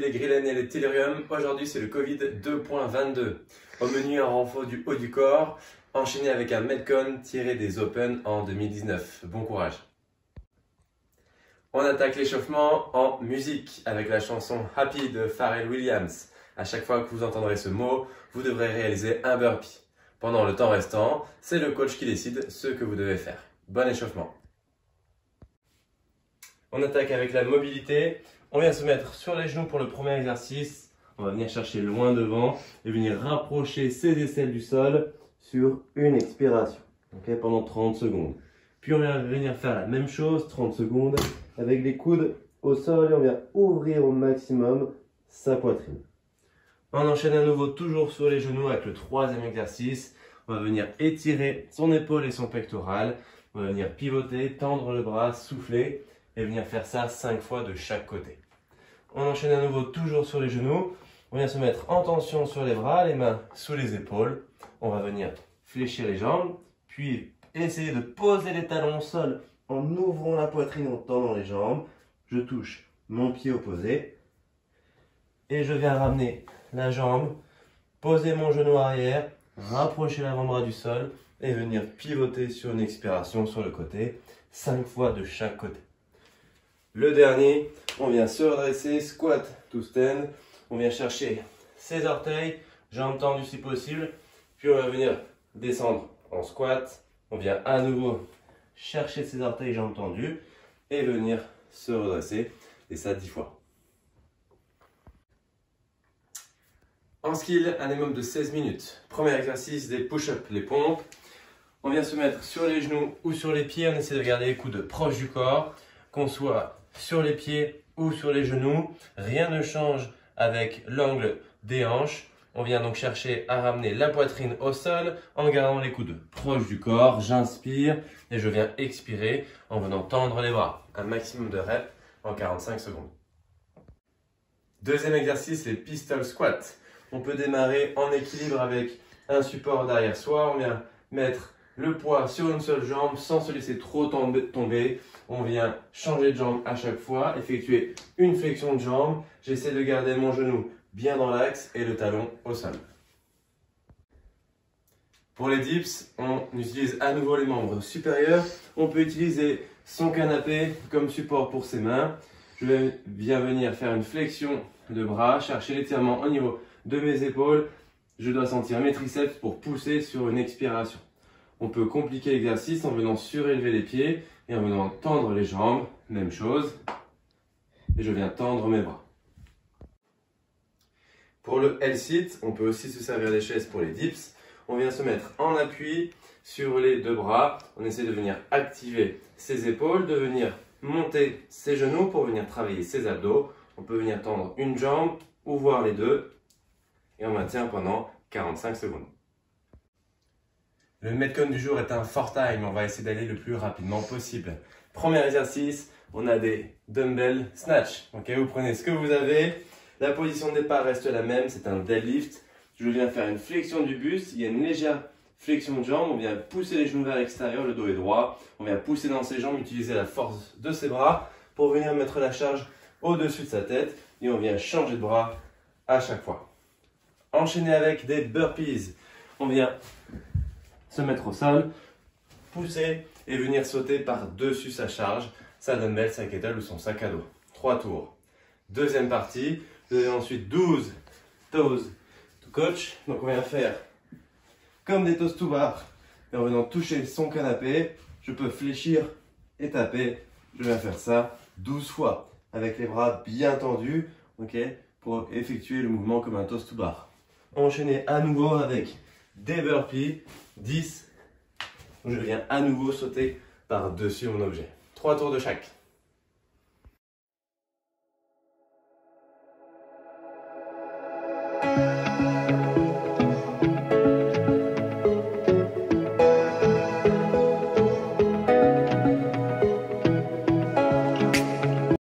les Grillen et les Tellurium. Aujourd'hui, c'est le Covid 2.22. Au menu, un renfort du haut du corps, enchaîné avec un Metcon tiré des Open en 2019. Bon courage. On attaque l'échauffement en musique avec la chanson Happy de Pharrell Williams. À chaque fois que vous entendrez ce mot, vous devrez réaliser un burpee. Pendant le temps restant, c'est le coach qui décide ce que vous devez faire. Bon échauffement. On attaque avec la mobilité. On vient se mettre sur les genoux pour le premier exercice. On va venir chercher loin devant et venir rapprocher ses aisselles du sol sur une expiration. Okay, pendant 30 secondes. Puis on va venir faire la même chose, 30 secondes, avec les coudes au sol et on vient ouvrir au maximum sa poitrine. On enchaîne à nouveau toujours sur les genoux avec le troisième exercice. On va venir étirer son épaule et son pectoral. On va venir pivoter, tendre le bras, souffler et venir faire ça 5 fois de chaque côté. On enchaîne à nouveau toujours sur les genoux. On vient se mettre en tension sur les bras, les mains sous les épaules. On va venir fléchir les jambes, puis essayer de poser les talons au sol en ouvrant la poitrine, en tendant les jambes. Je touche mon pied opposé et je viens ramener la jambe, poser mon genou arrière, rapprocher l'avant-bras du sol et venir pivoter sur une expiration sur le côté, 5 fois de chaque côté. Le dernier, on vient se redresser, squat to stand. On vient chercher ses orteils, jambes tendues si possible. Puis on va venir descendre en squat. On vient à nouveau chercher ses orteils, jambes tendues. Et venir se redresser. Et ça 10 fois. En skill, un minimum de 16 minutes. Premier exercice, des push-ups, les pompes. On vient se mettre sur les genoux ou sur les pieds. On essaie de garder les coudes proches du corps. Qu'on soit sur les pieds ou sur les genoux. Rien ne change avec l'angle des hanches. On vient donc chercher à ramener la poitrine au sol en gardant les coudes proches du corps. J'inspire et je viens expirer en venant tendre les bras. Un maximum de reps en 45 secondes. Deuxième exercice, les pistol squats. On peut démarrer en équilibre avec un support derrière soi. On vient mettre le poids sur une seule jambe sans se laisser trop tomber. On vient changer de jambe à chaque fois, effectuer une flexion de jambe. J'essaie de garder mon genou bien dans l'axe et le talon au sol. Pour les dips, on utilise à nouveau les membres supérieurs. On peut utiliser son canapé comme support pour ses mains. Je viens venir faire une flexion de bras, chercher l'étirement au niveau de mes épaules. Je dois sentir mes triceps pour pousser sur une expiration. On peut compliquer l'exercice en venant surélever les pieds et en venant tendre les jambes. Même chose. Et je viens tendre mes bras. Pour le L-sit, on peut aussi se servir des chaises pour les dips. On vient se mettre en appui sur les deux bras. On essaie de venir activer ses épaules, de venir monter ses genoux pour venir travailler ses abdos. On peut venir tendre une jambe ou voir les deux. Et on maintient pendant 45 secondes. Le Metcon du jour est un fort time, on va essayer d'aller le plus rapidement possible. Premier exercice, on a des dumbbell snatch. Okay, vous prenez ce que vous avez, la position de départ reste la même, c'est un deadlift. Je viens faire une flexion du buste, il y a une légère flexion de jambe, on vient pousser les genoux vers l'extérieur, le dos est droit. On vient pousser dans ses jambes, utiliser la force de ses bras pour venir mettre la charge au-dessus de sa tête. Et on vient changer de bras à chaque fois. Enchaîner avec des burpees. On vient se mettre au sol, pousser et venir sauter par-dessus sa charge, sa dumbbell, sa kettlebell ou son sac à dos. 3 tours. Deuxième partie, vous avez ensuite 12 toes to coach. Donc on vient faire comme des toes to bar. Et en venant toucher son canapé, je peux fléchir et taper. Je viens faire ça 12 fois avec les bras bien tendus, okay, pour effectuer le mouvement comme un toes to bar. Enchaîner à nouveau avec des burpees, 10. Je viens à nouveau sauter par-dessus mon objet. 3 tours de chaque.